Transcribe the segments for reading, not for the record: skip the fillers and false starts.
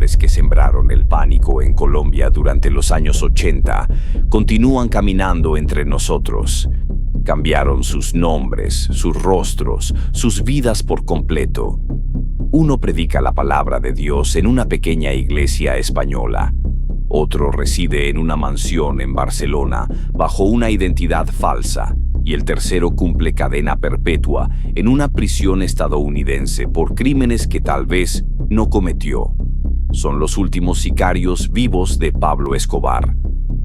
hombres que sembraron el pánico en Colombia durante los años 80 continúan caminando entre nosotros. Cambiaron sus nombres, sus rostros, sus vidas por completo. Uno predica la palabra de Dios en una pequeña iglesia española. Otro reside en una mansión en Barcelona bajo una identidad falsa. Y el tercero cumple cadena perpetua en una prisión estadounidense por crímenes que tal vez no cometió. Son los últimos sicarios vivos de Pablo Escobar,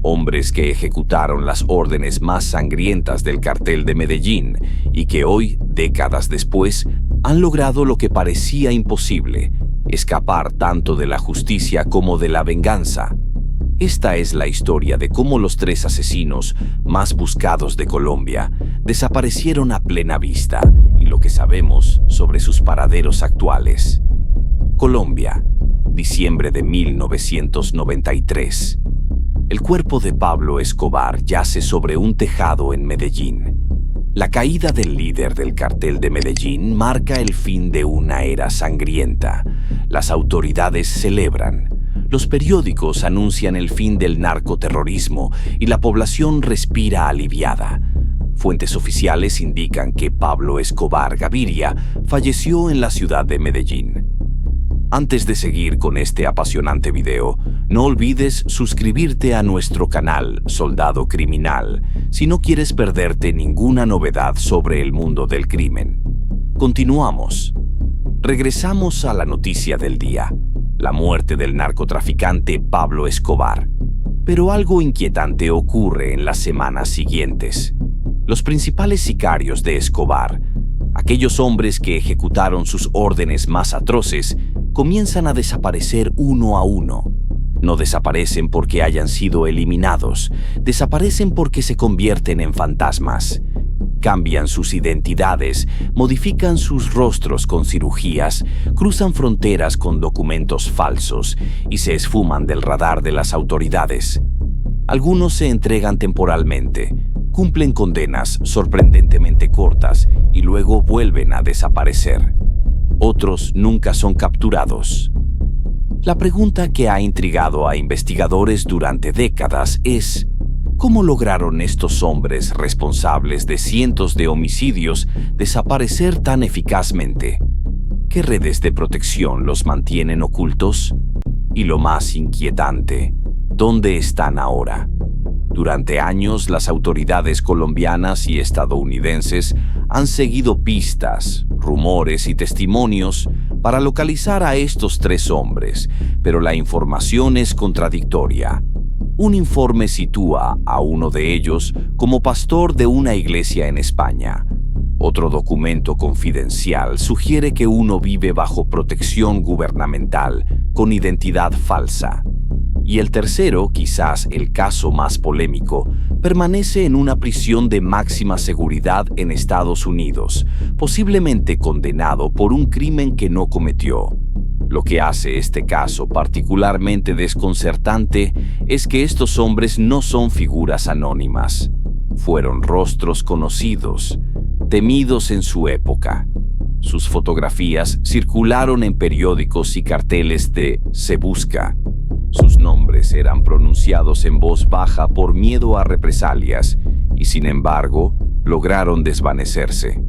hombres que ejecutaron las órdenes más sangrientas del cartel de Medellín y que hoy, décadas después, han logrado lo que parecía imposible: escapar tanto de la justicia como de la venganza. Esta es la historia de cómo los tres asesinos más buscados de Colombia desaparecieron a plena vista y lo que sabemos sobre sus paraderos actuales. Colombia, diciembre de 1993. El cuerpo de Pablo Escobar yace sobre un tejado en Medellín. La caída del líder del cartel de Medellín marca el fin de una era sangrienta. Las autoridades celebran. Los periódicos anuncian el fin del narcoterrorismo y la población respira aliviada. Fuentes oficiales indican que Pablo Escobar Gaviria falleció en la ciudad de Medellín. Antes de seguir con este apasionante video, no olvides suscribirte a nuestro canal Soldado Criminal si no quieres perderte ninguna novedad sobre el mundo del crimen. Continuamos. Regresamos a la noticia del día: la muerte del narcotraficante Pablo Escobar. Pero algo inquietante ocurre en las semanas siguientes. Los principales sicarios de Escobar, aquellos hombres que ejecutaron sus órdenes más atroces, comienzan a desaparecer uno a uno. No desaparecen porque hayan sido eliminados, desaparecen porque se convierten en fantasmas. Cambian sus identidades, modifican sus rostros con cirugías, cruzan fronteras con documentos falsos y se esfuman del radar de las autoridades. Algunos se entregan temporalmente, cumplen condenas sorprendentemente cortas y luego vuelven a desaparecer. Otros nunca son capturados. La pregunta que ha intrigado a investigadores durante décadas es: ¿cómo lograron estos hombres responsables de cientos de homicidios desaparecer tan eficazmente? ¿Qué redes de protección los mantienen ocultos? Y lo más inquietante, ¿dónde están ahora? Durante años, las autoridades colombianas y estadounidenses han seguido pistas, rumores y testimonios para localizar a estos tres hombres, pero la información es contradictoria. Un informe sitúa a uno de ellos como pastor de una iglesia en España. Otro documento confidencial sugiere que uno vive bajo protección gubernamental, con identidad falsa. Y el tercero, quizás el caso más polémico, permanece en una prisión de máxima seguridad en Estados Unidos, posiblemente condenado por un crimen que no cometió. Lo que hace este caso particularmente desconcertante es que estos hombres no son figuras anónimas. Fueron rostros conocidos, temidos en su época. Sus fotografías circularon en periódicos y carteles de Se Busca. Sus nombres eran pronunciados en voz baja por miedo a represalias y, sin embargo, lograron desvanecerse.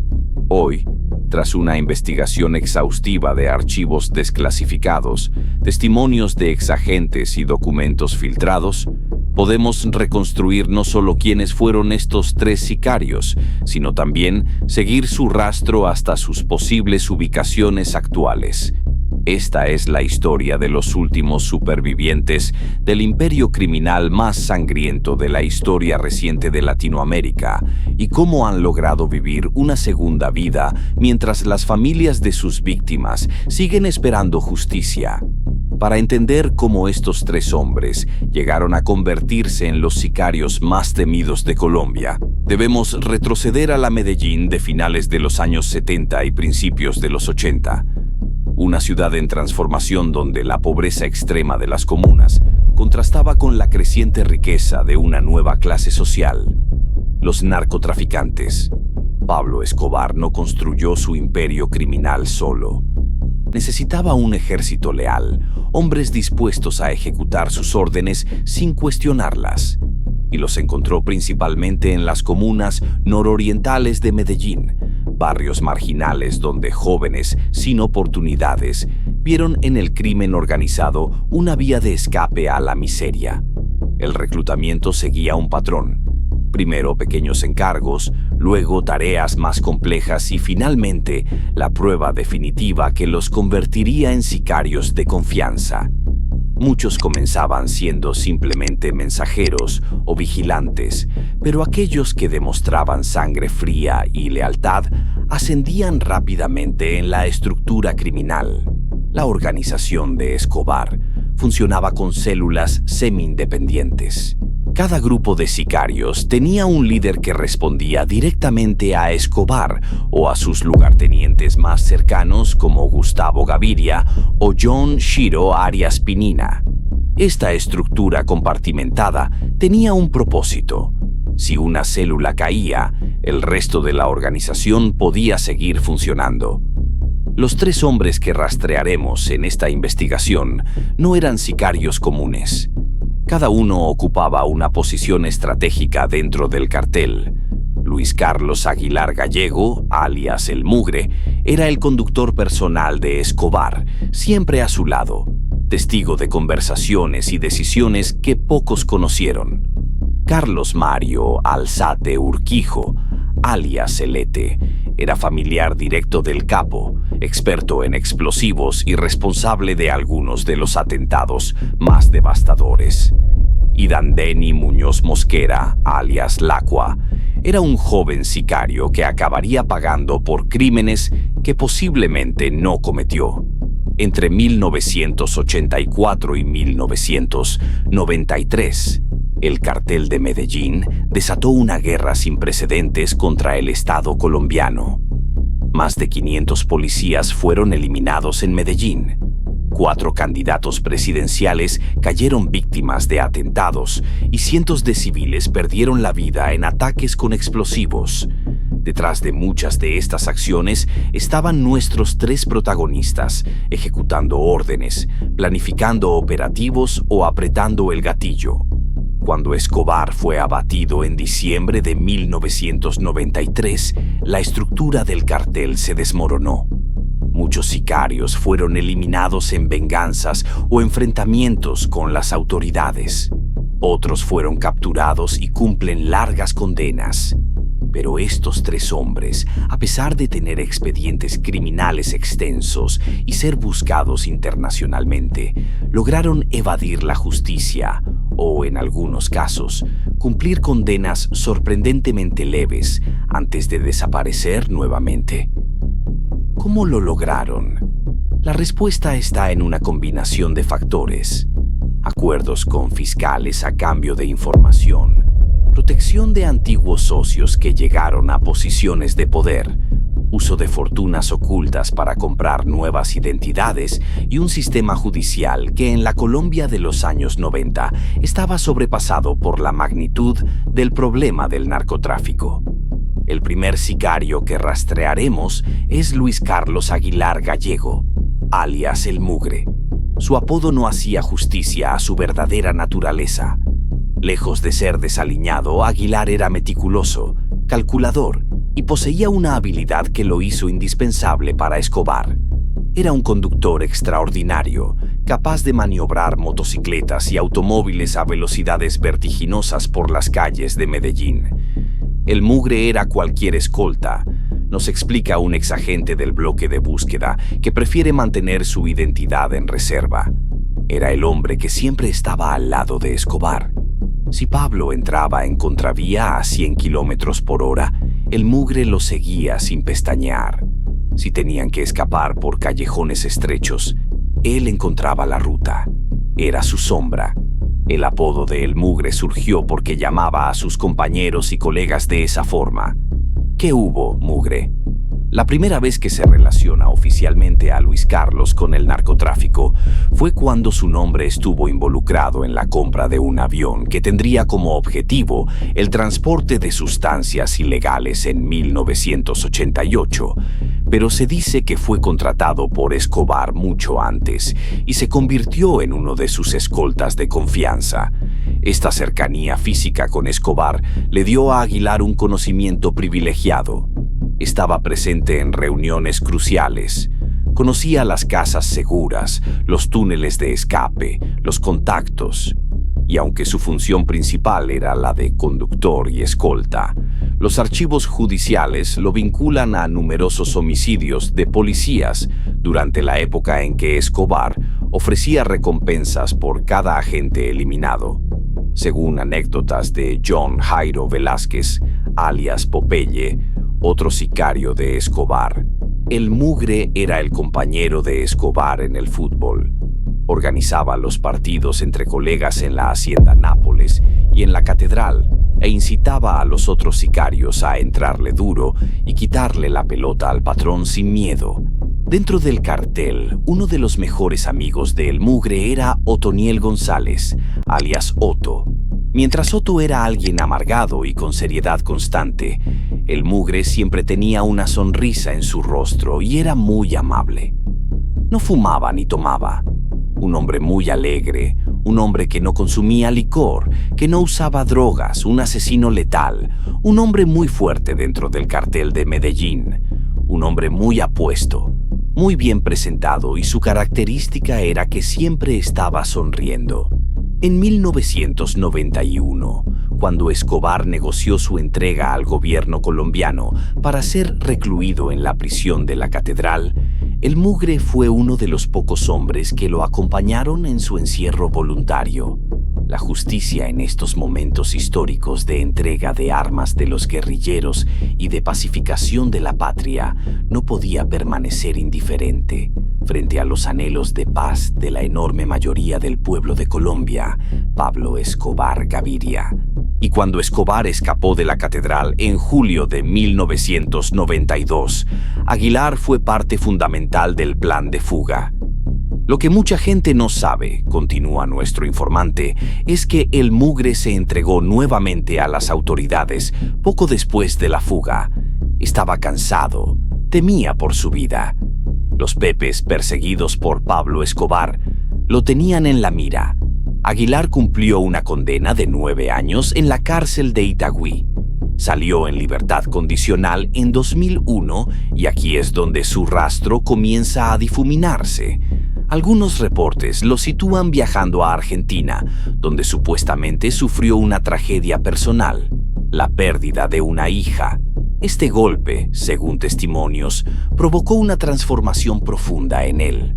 Hoy, tras una investigación exhaustiva de archivos desclasificados, testimonios de exagentes y documentos filtrados, podemos reconstruir no solo quiénes fueron estos tres sicarios, sino también seguir su rastro hasta sus posibles ubicaciones actuales. Esta es la historia de los últimos supervivientes del imperio criminal más sangriento de la historia reciente de Latinoamérica y cómo han logrado vivir una segunda vida mientras las familias de sus víctimas siguen esperando justicia. Para entender cómo estos tres hombres llegaron a convertirse en los sicarios más temidos de Colombia, debemos retroceder a la Medellín de finales de los años 70 y principios de los 80. Una ciudad en transformación donde la pobreza extrema de las comunas contrastaba con la creciente riqueza de una nueva clase social: los narcotraficantes. Pablo Escobar no construyó su imperio criminal solo. Necesitaba un ejército leal, hombres dispuestos a ejecutar sus órdenes sin cuestionarlas. Y los encontró principalmente en las comunas nororientales de Medellín, barrios marginales donde jóvenes sin oportunidades vieron en el crimen organizado una vía de escape a la miseria. El reclutamiento seguía un patrón. Primero pequeños encargos, luego tareas más complejas y finalmente la prueba definitiva que los convertiría en sicarios de confianza. Muchos comenzaban siendo simplemente mensajeros o vigilantes, pero aquellos que demostraban sangre fría y lealtad ascendían rápidamente en la estructura criminal. La organización de Escobar funcionaba con células semi-independientes. Cada grupo de sicarios tenía un líder que respondía directamente a Escobar o a sus lugartenientes más cercanos como Gustavo Gaviria o John Shiro Arias Pinina. Esta estructura compartimentada tenía un propósito. Si una célula caía, el resto de la organización podía seguir funcionando. Los 3 hombres que rastrearemos en esta investigación no eran sicarios comunes. Cada uno ocupaba una posición estratégica dentro del cartel. Luis Carlos Aguilar Gallego, alias El Mugre, era el conductor personal de Escobar, siempre a su lado, testigo de conversaciones y decisiones que pocos conocieron. Carlos Mario Alzate Urquijo, alias Elete, era familiar directo del capo, experto en explosivos y responsable de algunos de los atentados más devastadores. Y Dandeni Muñoz Mosquera, alias Lacua, era un joven sicario que acabaría pagando por crímenes que posiblemente no cometió. Entre 1984 y 1993, el cartel de Medellín desató una guerra sin precedentes contra el Estado colombiano. Más de 500 policías fueron eliminados en Medellín. 4 candidatos presidenciales cayeron víctimas de atentados y cientos de civiles perdieron la vida en ataques con explosivos. Detrás de muchas de estas acciones estaban nuestros 3 protagonistas, ejecutando órdenes, planificando operativos o apretando el gatillo. Cuando Escobar fue abatido en diciembre de 1993, la estructura del cartel se desmoronó. Muchos sicarios fueron eliminados en venganzas o enfrentamientos con las autoridades. Otros fueron capturados y cumplen largas condenas. Pero estos 3 hombres, a pesar de tener expedientes criminales extensos y ser buscados internacionalmente, lograron evadir la justicia o, en algunos casos, cumplir condenas sorprendentemente leves antes de desaparecer nuevamente. ¿Cómo lo lograron? La respuesta está en una combinación de factores: acuerdos con fiscales a cambio de información, protección de antiguos socios que llegaron a posiciones de poder, uso de fortunas ocultas para comprar nuevas identidades y un sistema judicial que en la Colombia de los años 90 estaba sobrepasado por la magnitud del problema del narcotráfico. El primer sicario que rastrearemos es Luis Carlos Aguilar Gallego, alias El Mugre. Su apodo no hacía justicia a su verdadera naturaleza. Lejos de ser desaliñado, Aguilar era meticuloso, calculador y poseía una habilidad que lo hizo indispensable para Escobar. Era un conductor extraordinario, capaz de maniobrar motocicletas y automóviles a velocidades vertiginosas por las calles de Medellín. El Mugre era cualquier escolta, nos explica un exagente del bloque de búsqueda que prefiere mantener su identidad en reserva. Era el hombre que siempre estaba al lado de Escobar. Si Pablo entraba en contravía a 100 kilómetros por hora, el Mugre lo seguía sin pestañear. Si tenían que escapar por callejones estrechos, él encontraba la ruta. Era su sombra. El apodo de El Mugre surgió porque llamaba a sus compañeros y colegas de esa forma. ¿Qué hubo, Mugre? La primera vez que se relaciona oficialmente a Luis Carlos con el narcotráfico fue cuando su nombre estuvo involucrado en la compra de un avión que tendría como objetivo el transporte de sustancias ilegales en 1988, pero se dice que fue contratado por Escobar mucho antes y se convirtió en uno de sus escoltas de confianza. Esta cercanía física con Escobar le dio a Aguilar un conocimiento privilegiado. Estaba presente en reuniones cruciales. Conocía las casas seguras, los túneles de escape, los contactos. Y aunque su función principal era la de conductor y escolta, los archivos judiciales lo vinculan a numerosos homicidios de policías durante la época en que Escobar ofrecía recompensas por cada agente eliminado. Según anécdotas de John Jairo Velázquez, alias Popeye, otro sicario de Escobar, el Mugre era el compañero de Escobar en el fútbol. Organizaba los partidos entre colegas en la Hacienda Nápoles y en la Catedral e incitaba a los otros sicarios a entrarle duro y quitarle la pelota al patrón sin miedo. Dentro del cartel, uno de los mejores amigos de El Mugre era Otoniel González, alias Otto. Mientras Otto era alguien amargado y con seriedad constante, El Mugre siempre tenía una sonrisa en su rostro y era muy amable. No fumaba ni tomaba. Un hombre muy alegre, un hombre que no consumía licor, que no usaba drogas, un asesino letal, un hombre muy fuerte dentro del cartel de Medellín, un hombre muy apuesto, muy bien presentado y su característica era que siempre estaba sonriendo. En 1991, cuando Escobar negoció su entrega al gobierno colombiano para ser recluido en la prisión de la Catedral, El Mugre fue uno de los pocos hombres que lo acompañaron en su encierro voluntario. La justicia en estos momentos históricos de entrega de armas de los guerrilleros y de pacificación de la patria no podía permanecer indiferente frente a los anhelos de paz de la enorme mayoría del pueblo de Colombia, Pablo Escobar Gaviria. Y cuando Escobar escapó de la Catedral en julio de 1992, Aguilar fue parte fundamental del plan de fuga. Lo que mucha gente no sabe, continúa nuestro informante, es que El Mugre se entregó nuevamente a las autoridades poco después de la fuga. Estaba cansado, temía por su vida. Los Pepes, perseguidos por Pablo Escobar, lo tenían en la mira. Aguilar cumplió una condena de 9 años en la cárcel de Itagüí. Salió en libertad condicional en 2001 y aquí es donde su rastro comienza a difuminarse. Algunos reportes lo sitúan viajando a Argentina, donde supuestamente sufrió una tragedia personal, la pérdida de una hija. Este golpe, según testimonios, provocó una transformación profunda en él.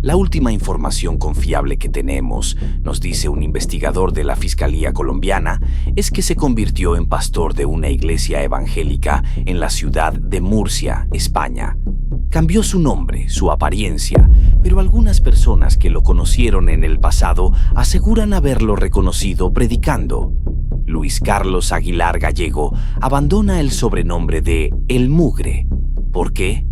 La última información confiable que tenemos, nos dice un investigador de la Fiscalía colombiana, es que se convirtió en pastor de una iglesia evangélica en la ciudad de Murcia, España. Cambió su nombre, su apariencia, pero algunas personas que lo conocieron en el pasado aseguran haberlo reconocido predicando. Luis Carlos Aguilar Gallego abandona el sobrenombre de El Mugre. ¿Por qué?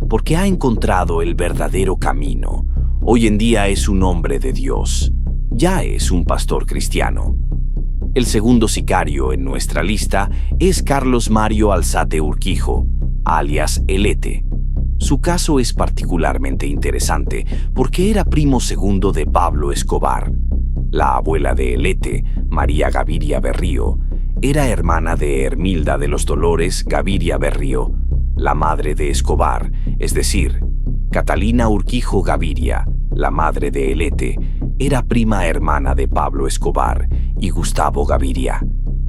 Porque ha encontrado el verdadero camino. Hoy en día es un hombre de Dios. Ya es un pastor cristiano. El segundo sicario en nuestra lista es Carlos Mario Alzate Urquijo, alias Elete. Su caso es particularmente interesante porque era primo segundo de Pablo Escobar. La abuela de Elete, María Gaviria Berrío, era hermana de Hermilda de los Dolores Gaviria Berrío, la madre de Escobar, es decir, Catalina Urquijo Gaviria, la madre de Elete, era prima hermana de Pablo Escobar y Gustavo Gaviria.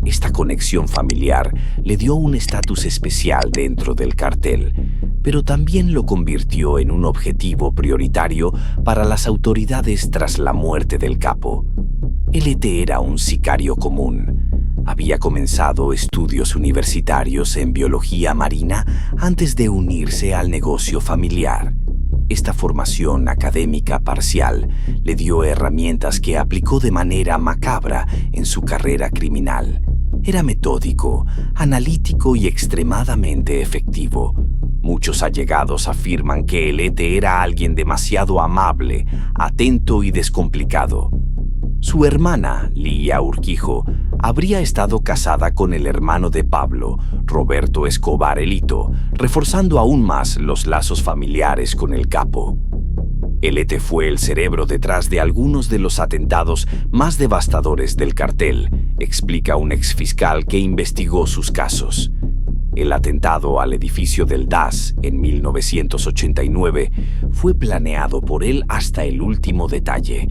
Esta conexión familiar le dio un estatus especial dentro del cartel, pero también lo convirtió en un objetivo prioritario para las autoridades tras la muerte del capo. Elete era un sicario común. Había comenzado estudios universitarios en biología marina antes de unirse al negocio familiar. Esta formación académica parcial le dio herramientas que aplicó de manera macabra en su carrera criminal. Era metódico, analítico y extremadamente efectivo. Muchos allegados afirman que Elete era alguien demasiado amable, atento y descomplicado. Su hermana, Lía Urquijo, habría estado casada con el hermano de Pablo, Roberto Escobar Elito, reforzando aún más los lazos familiares con el capo. Elete fue el cerebro detrás de algunos de los atentados más devastadores del cartel, explica un exfiscal que investigó sus casos. El atentado al edificio del DAS en 1989 fue planeado por él hasta el último detalle.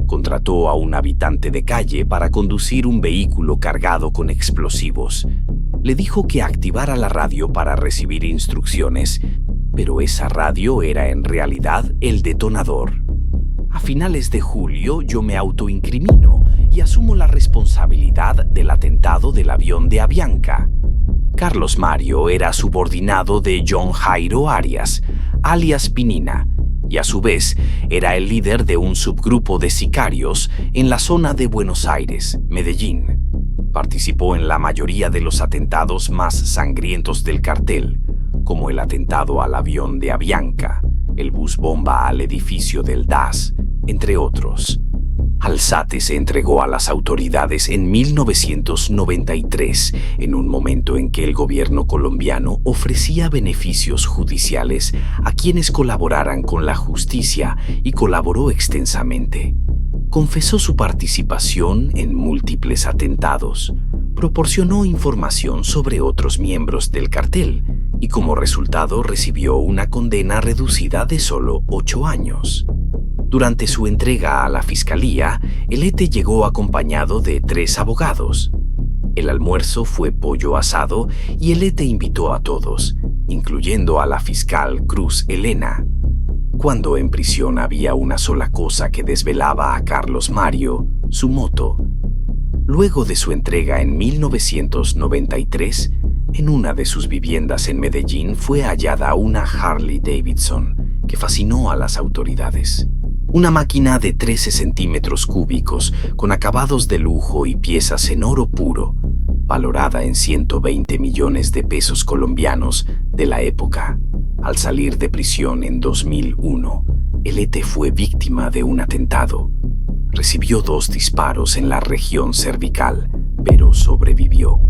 Contrató a un habitante de calle para conducir un vehículo cargado con explosivos. Le dijo que activara la radio para recibir instrucciones, pero esa radio era en realidad el detonador. A finales de julio yo me autoincrimino y asumo la responsabilidad del atentado del avión de Avianca. Carlos Mario era subordinado de John Jairo Arias, alias Pinina, y a su vez era el líder de un subgrupo de sicarios en la zona de Buenos Aires, Medellín. Participó en la mayoría de los atentados más sangrientos del cartel, como el atentado al avión de Avianca, el bus bomba al edificio del DAS, entre otros. Alzate se entregó a las autoridades en 1993, en un momento en que el gobierno colombiano ofrecía beneficios judiciales a quienes colaboraran con la justicia y colaboró extensamente. Confesó su participación en múltiples atentados, proporcionó información sobre otros miembros del cartel y como resultado recibió una condena reducida de solo 8 años. Durante su entrega a la fiscalía, Elete llegó acompañado de 3 abogados. El almuerzo fue pollo asado y Elete invitó a todos, incluyendo a la fiscal Cruz Elena. Cuando en prisión había una sola cosa que desvelaba a Carlos Mario, su moto. Luego de su entrega en 1993, en una de sus viviendas en Medellín fue hallada una Harley Davidson que fascinó a las autoridades. Una máquina de 13 centímetros cúbicos con acabados de lujo y piezas en oro puro, valorada en 120 millones de pesos colombianos de la época. Al salir de prisión en 2001, Elete fue víctima de un atentado. Recibió 2 disparos en la región cervical, pero sobrevivió.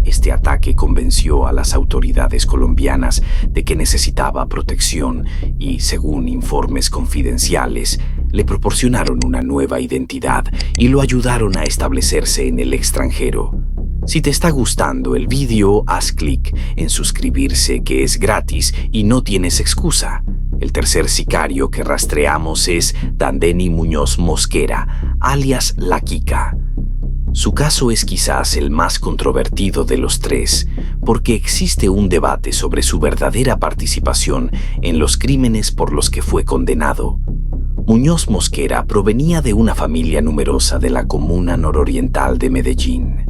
Este ataque convenció a las autoridades colombianas de que necesitaba protección y, según informes confidenciales, le proporcionaron una nueva identidad y lo ayudaron a establecerse en el extranjero. Si te está gustando el vídeo, haz clic en suscribirse, que es gratis y no tienes excusa. El tercer sicario que rastreamos es Dandeny Muñoz Mosquera, alias La Quica. Su caso es quizás el más controvertido de los 3, porque existe un debate sobre su verdadera participación en los crímenes por los que fue condenado. Muñoz Mosquera provenía de una familia numerosa de la comuna nororiental de Medellín.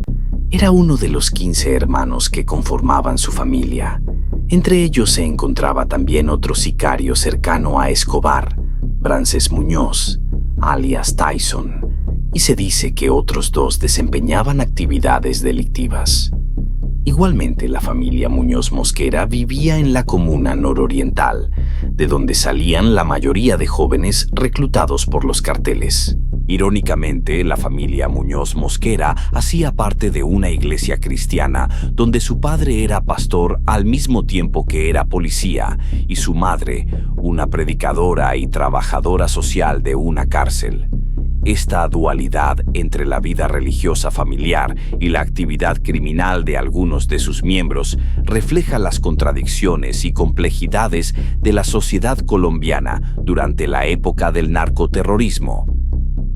Era uno de los 15 hermanos que conformaban su familia. Entre ellos se encontraba también otro sicario cercano a Escobar, Brances Muñoz, alias Tyson, y se dice que otros 2 desempeñaban actividades delictivas. Igualmente, la familia Muñoz Mosquera vivía en la comuna nororiental, de donde salían la mayoría de jóvenes reclutados por los carteles. Irónicamente, la familia Muñoz Mosquera hacía parte de una iglesia cristiana donde su padre era pastor al mismo tiempo que era policía y su madre, una predicadora y trabajadora social de una cárcel. Esta dualidad entre la vida religiosa familiar y la actividad criminal de algunos de sus miembros refleja las contradicciones y complejidades de la sociedad colombiana durante la época del narcoterrorismo.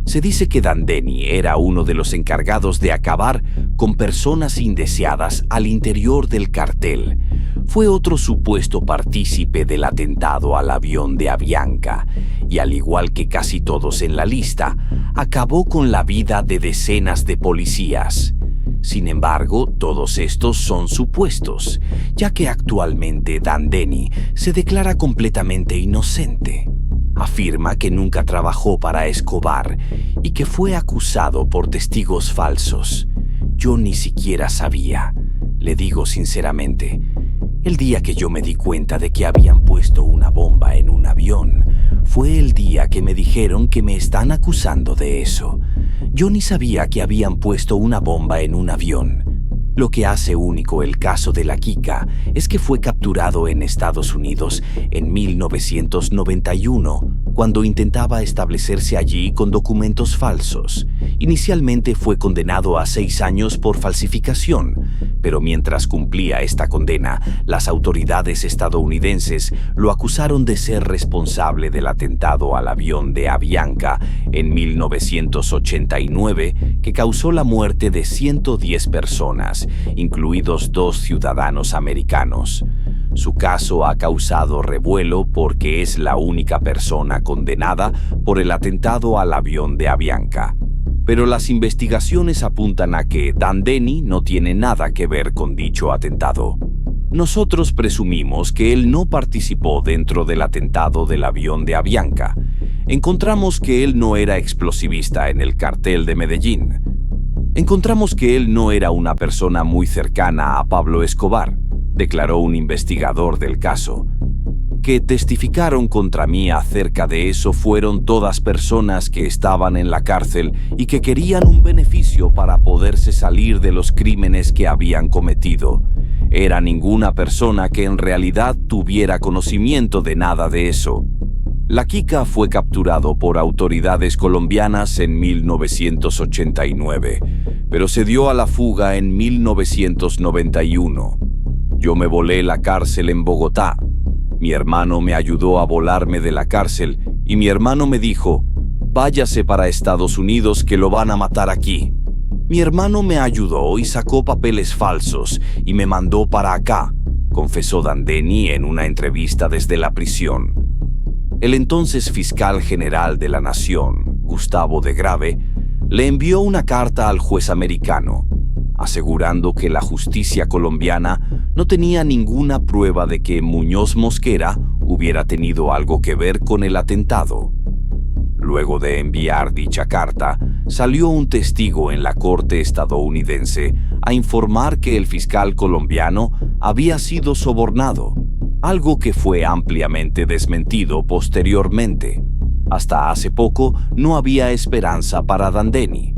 Se dice que Dandeny era uno de los encargados de acabar con personas indeseadas al interior del cartel. Fue otro supuesto partícipe del atentado al avión de Avianca y, al igual que casi todos en la lista, acabó con la vida de decenas de policías. Sin embargo, todos estos son supuestos, ya que actualmente Dandeny se declara completamente inocente. Afirma que nunca trabajó para Escobar y que fue acusado por testigos falsos. Yo ni siquiera sabía, le digo sinceramente. El día que yo me di cuenta de que habían puesto una bomba en un avión, Fue el día que me dijeron que me están acusando de eso. Yo ni sabía que habían puesto una bomba en un avión. Lo que hace único el caso de la Kika es que fue capturado en Estados Unidos en 1991, cuando intentaba establecerse allí con documentos falsos. Inicialmente fue condenado a 6 años por falsificación, pero mientras cumplía esta condena, las autoridades estadounidenses lo acusaron de ser responsable del atentado al avión de Avianca en 1989, que causó la muerte de 110 personas, incluidos 2 ciudadanos americanos. Su caso ha causado revuelo porque es la única persona condenada por el atentado al avión de Avianca. Pero las investigaciones apuntan a que Dandeni no tiene nada que ver con dicho atentado. Nosotros presumimos que él no participó dentro del atentado del avión de Avianca. Encontramos que él no era explosivista en el cartel de Medellín. Encontramos que él no era una persona muy cercana a Pablo Escobar, declaró un investigador del caso. Que testificaron contra mí acerca de eso fueron todas personas que estaban en la cárcel y que querían un beneficio para poderse salir de los crímenes que habían cometido. Era ninguna persona que en realidad tuviera conocimiento de nada de eso. La Kika fue capturado por autoridades colombianas en 1989, pero se dio a la fuga en 1991. Yo me volé la cárcel en Bogotá. Mi hermano me ayudó a volarme de la cárcel y mi hermano me dijo, váyase para Estados Unidos que lo van a matar aquí. Mi hermano me ayudó y sacó papeles falsos y me mandó para acá, confesó Dandeni en una entrevista desde la prisión. El entonces fiscal general de la Nación, Gustavo de Grave, le envió una carta al juez americano, asegurando que la justicia colombiana no tenía ninguna prueba de que Muñoz Mosquera hubiera tenido algo que ver con el atentado. Luego de enviar dicha carta, salió un testigo en la corte estadounidense a informar que el fiscal colombiano había sido sobornado, algo que fue ampliamente desmentido posteriormente. Hasta hace poco no había esperanza para Dandeni,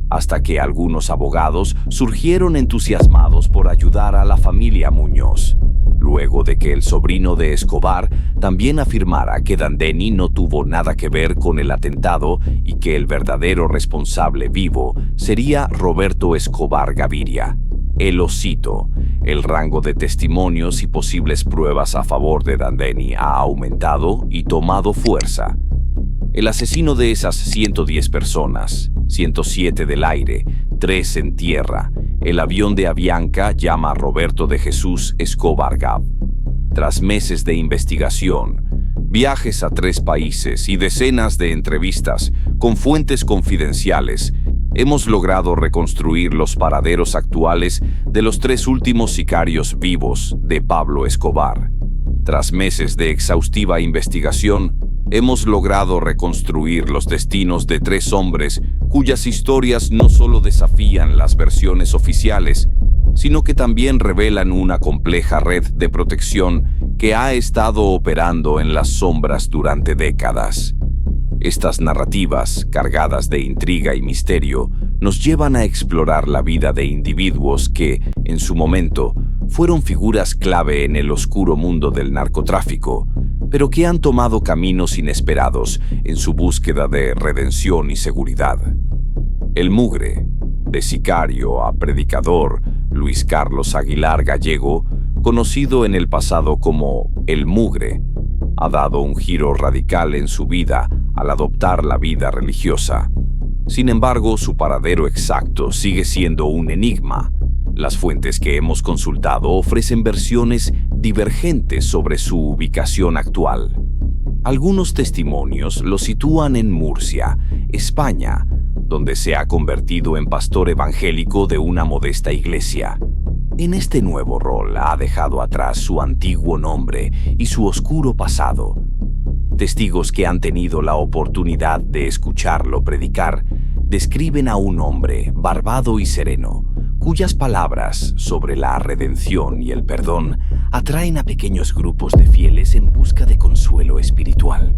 hasta que algunos abogados surgieron entusiasmados por ayudar a la familia Muñoz, luego de que el sobrino de Escobar también afirmara que Dandeni no tuvo nada que ver con el atentado y que el verdadero responsable vivo sería Roberto Escobar Gaviria. El Osito. El rango de testimonios y posibles pruebas a favor de Dandeni ha aumentado y tomado fuerza. El asesino de esas 110 personas, 107 del aire, 3 en tierra, el avión de Avianca llama a Roberto de Jesús Escobar Gav. Tras meses de investigación, viajes a 3 países y decenas de entrevistas con fuentes confidenciales, hemos logrado reconstruir los paraderos actuales de los 3 últimos sicarios vivos de Pablo Escobar. Tras meses de exhaustiva investigación, hemos logrado reconstruir los destinos de 3 hombres cuyas historias no solo desafían las versiones oficiales, sino que también revelan una compleja red de protección que ha estado operando en las sombras durante décadas. Estas narrativas, cargadas de intriga y misterio, nos llevan a explorar la vida de individuos que, en su momento, fueron figuras clave en el oscuro mundo del narcotráfico, pero que han tomado caminos inesperados en su búsqueda de redención y seguridad. El Mugre, de sicario a predicador, Luis Carlos Aguilar Gallego, conocido en el pasado como El Mugre, ha dado un giro radical en su vida al adoptar la vida religiosa. Sin embargo, su paradero exacto sigue siendo un enigma. Las fuentes que hemos consultado ofrecen versiones divergentes sobre su ubicación actual. Algunos testimonios lo sitúan en Murcia, España, donde se ha convertido en pastor evangélico de una modesta iglesia. En este nuevo rol ha dejado atrás su antiguo nombre y su oscuro pasado. Testigos que han tenido la oportunidad de escucharlo predicar describen a un hombre barbado y sereno, cuyas palabras sobre la redención y el perdón atraen a pequeños grupos de fieles en busca de consuelo espiritual.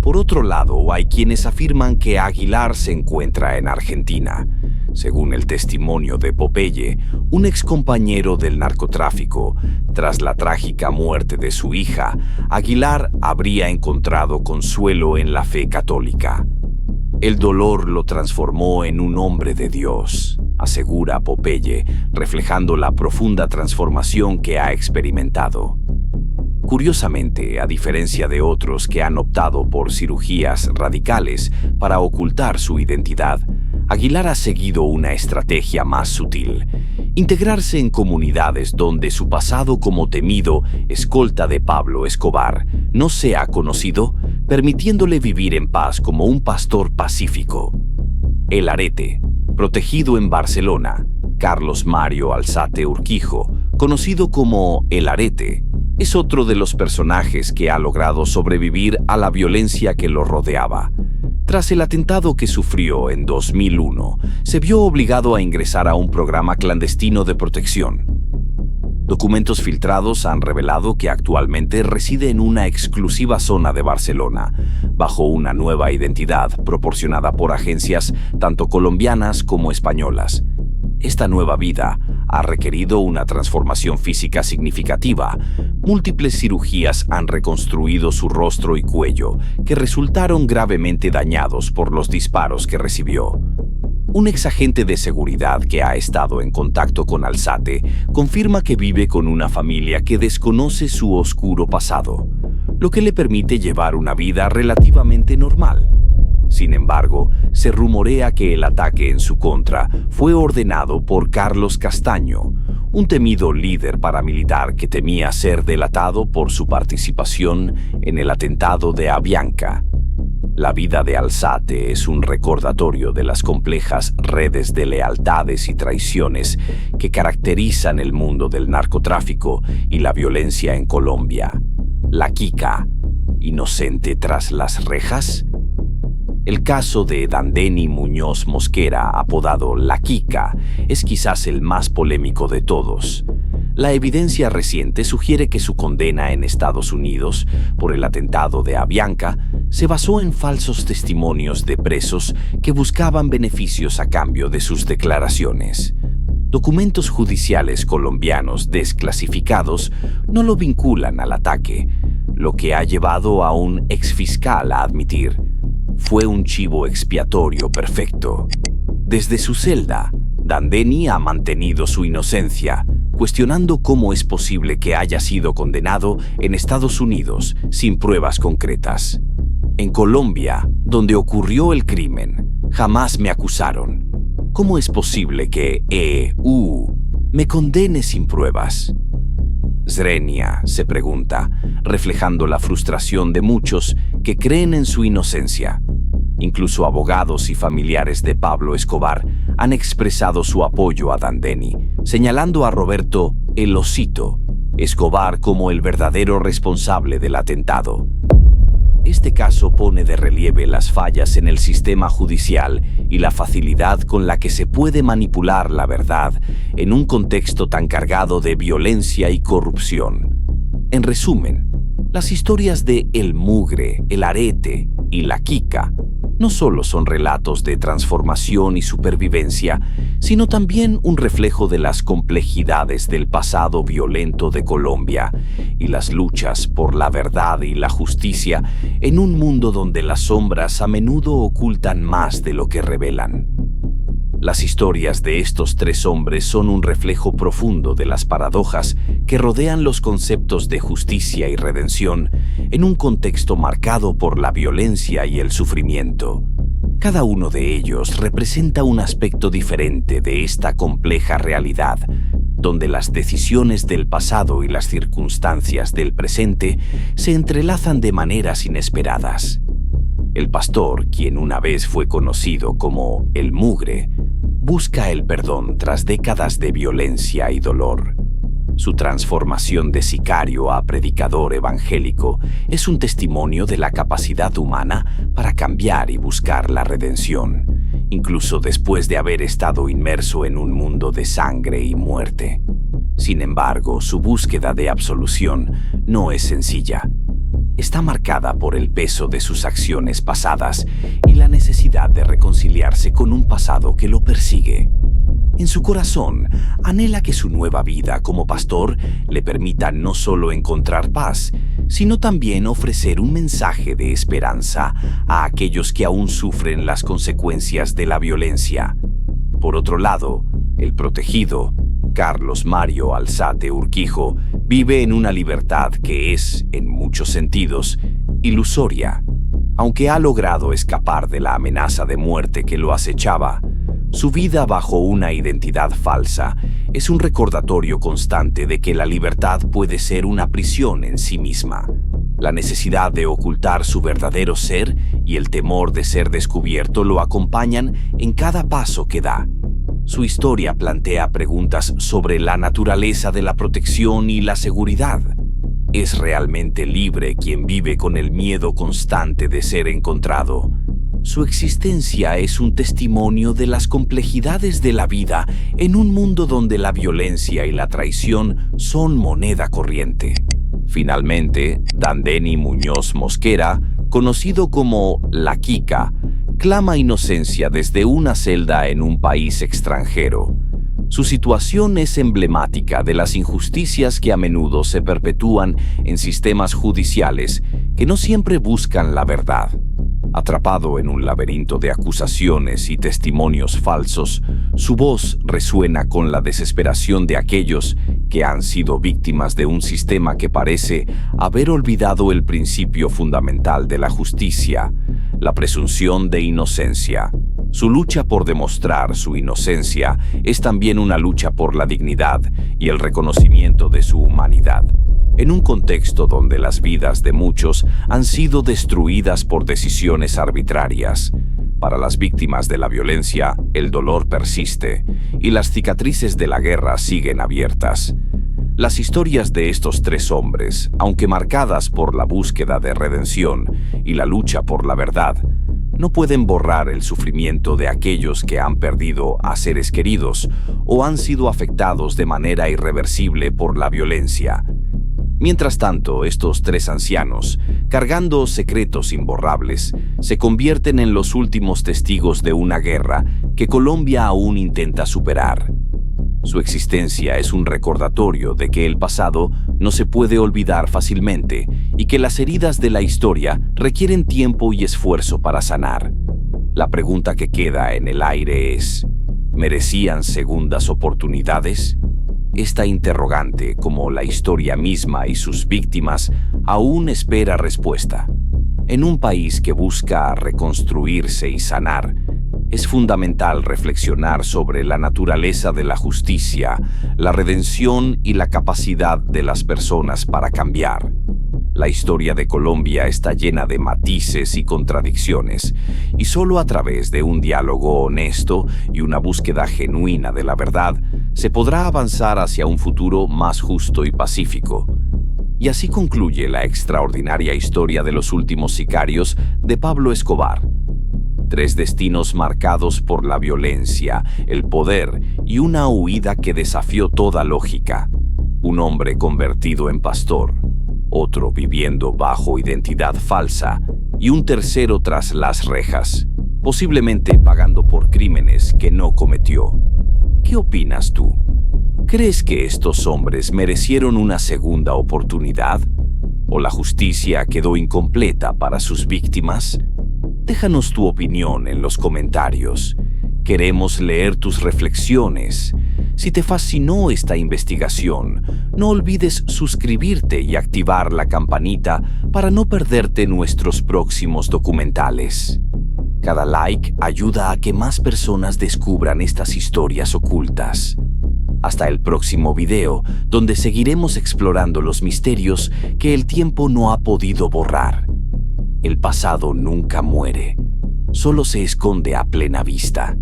Por otro lado, hay quienes afirman que Aguilar se encuentra en Argentina. Según el testimonio de Popeye, un excompañero del narcotráfico, tras la trágica muerte de su hija, Aguilar habría encontrado consuelo en la fe católica. El dolor lo transformó en un hombre de Dios, asegura Popeye, reflejando la profunda transformación que ha experimentado. Curiosamente, a diferencia de otros que han optado por cirugías radicales para ocultar su identidad, Aguilar ha seguido una estrategia más sutil: integrarse en comunidades donde su pasado como temido escolta de Pablo Escobar no sea conocido, permitiéndole vivir en paz como un pastor pacífico. El Arete, protegido en Barcelona, Carlos Mario Alzate Urquijo, conocido como El Arete, es otro de los personajes que ha logrado sobrevivir a la violencia que lo rodeaba. Tras el atentado que sufrió en 2001, se vio obligado a ingresar a un programa clandestino de protección. Documentos filtrados han revelado que actualmente reside en una exclusiva zona de Barcelona, bajo una nueva identidad proporcionada por agencias tanto colombianas como españolas. Esta nueva vida ha requerido una transformación física significativa. Múltiples cirugías han reconstruido su rostro y cuello, que resultaron gravemente dañados por los disparos que recibió. Un exagente de seguridad que ha estado en contacto con Alzate confirma que vive con una familia que desconoce su oscuro pasado, lo que le permite llevar una vida relativamente normal. Sin embargo, se rumorea que el ataque en su contra fue ordenado por Carlos Castaño, un temido líder paramilitar que temía ser delatado por su participación en el atentado de Avianca. La vida de Alzate es un recordatorio de las complejas redes de lealtades y traiciones que caracterizan el mundo del narcotráfico y la violencia en Colombia. La Quica, inocente tras las rejas. El caso de Dandeny Muñoz Mosquera, apodado La Quica, es quizás el más polémico de todos. La evidencia reciente sugiere que su condena en Estados Unidos por el atentado de Avianca se basó en falsos testimonios de presos que buscaban beneficios a cambio de sus declaraciones. Documentos judiciales colombianos desclasificados no lo vinculan al ataque, lo que ha llevado a un exfiscal a admitir: fue un chivo expiatorio perfecto. Desde su celda, Dandeny ha mantenido su inocencia, cuestionando cómo es posible que haya sido condenado en Estados Unidos sin pruebas concretas. En Colombia, donde ocurrió el crimen, jamás me acusaron. ¿Cómo es posible que me condene sin pruebas? Zrenia se pregunta, reflejando la frustración de muchos que creen en su inocencia. Incluso abogados y familiares de Pablo Escobar han expresado su apoyo a Dandeny, señalando a Roberto "el Osito" Escobar como el verdadero responsable del atentado. Este caso pone de relieve las fallas en el sistema judicial y la facilidad con la que se puede manipular la verdad en un contexto tan cargado de violencia y corrupción. En resumen, las historias de El Mugre, El Arete y La Quica no solo son relatos de transformación y supervivencia, sino también un reflejo de las complejidades del pasado violento de Colombia y las luchas por la verdad y la justicia en un mundo donde las sombras a menudo ocultan más de lo que revelan. Las historias de estos tres hombres son un reflejo profundo de las paradojas que rodean los conceptos de justicia y redención en un contexto marcado por la violencia y el sufrimiento. Cada uno de ellos representa un aspecto diferente de esta compleja realidad, donde las decisiones del pasado y las circunstancias del presente se entrelazan de maneras inesperadas. El pastor, quien una vez fue conocido como El Mugre, busca el perdón tras décadas de violencia y dolor. Su transformación de sicario a predicador evangélico es un testimonio de la capacidad humana para cambiar y buscar la redención, incluso después de haber estado inmerso en un mundo de sangre y muerte. Sin embargo, su búsqueda de absolución no es sencilla. está marcada por el peso de sus acciones pasadas y la necesidad de reconciliarse con un pasado que lo persigue. En su corazón, anhela que su nueva vida como pastor le permita no solo encontrar paz, sino también ofrecer un mensaje de esperanza a aquellos que aún sufren las consecuencias de la violencia. Por otro lado, el protegido, Carlos Mario Alzate Urquijo, vive en una libertad que es, en muchos sentidos, ilusoria. Aunque ha logrado escapar de la amenaza de muerte que lo acechaba, su vida bajo una identidad falsa es un recordatorio constante de que la libertad puede ser una prisión en sí misma. La necesidad de ocultar su verdadero ser y el temor de ser descubierto lo acompañan en cada paso que da. Su historia plantea preguntas sobre la naturaleza de la protección y la seguridad. ¿Es realmente libre quien vive con el miedo constante de ser encontrado? Su existencia es un testimonio de las complejidades de la vida en un mundo donde la violencia y la traición son moneda corriente. Finalmente, Dandeni Muñoz Mosquera, conocido como La Quica, clama inocencia desde una celda en un país extranjero. Su situación es emblemática de las injusticias que a menudo se perpetúan en sistemas judiciales que no siempre buscan la verdad. Atrapado en un laberinto de acusaciones y testimonios falsos, su voz resuena con la desesperación de aquellos que han sido víctimas de un sistema que parece haber olvidado el principio fundamental de la justicia, la presunción de inocencia. Su lucha por demostrar su inocencia es también una lucha por la dignidad y el reconocimiento de su humanidad. En un contexto donde las vidas de muchos han sido destruidas por decisiones arbitrarias, para las víctimas de la violencia, el dolor persiste y las cicatrices de la guerra siguen abiertas. Las historias de estos tres hombres, aunque marcadas por la búsqueda de redención y la lucha por la verdad, no pueden borrar el sufrimiento de aquellos que han perdido a seres queridos o han sido afectados de manera irreversible por la violencia. Mientras tanto, estos tres ancianos, cargando secretos imborrables, se convierten en los últimos testigos de una guerra que Colombia aún intenta superar. Su existencia es un recordatorio de que el pasado no se puede olvidar fácilmente y que las heridas de la historia requieren tiempo y esfuerzo para sanar. La pregunta que queda en el aire es: ¿merecían segundas oportunidades? Esta interrogante, como la historia misma y sus víctimas, aún espera respuesta. En un país que busca reconstruirse y sanar, es fundamental reflexionar sobre la naturaleza de la justicia, la redención y la capacidad de las personas para cambiar. La historia de Colombia está llena de matices y contradicciones, y solo a través de un diálogo honesto y una búsqueda genuina de la verdad se podrá avanzar hacia un futuro más justo y pacífico. Y así concluye la extraordinaria historia de los últimos sicarios de Pablo Escobar. Tres destinos marcados por la violencia, el poder y una huida que desafió toda lógica. Un hombre convertido en pastor, otro viviendo bajo identidad falsa y un tercero tras las rejas, posiblemente pagando por crímenes que no cometió. ¿Qué opinas tú? ¿Crees que estos hombres merecieron una segunda oportunidad? ¿O la justicia quedó incompleta para sus víctimas? Déjanos tu opinión en los comentarios. Queremos leer tus reflexiones. Si te fascinó esta investigación, no olvides suscribirte y activar la campanita para no perderte nuestros próximos documentales. Cada like ayuda a que más personas descubran estas historias ocultas. Hasta el próximo video, donde seguiremos explorando los misterios que el tiempo no ha podido borrar. El pasado nunca muere, solo se esconde a plena vista.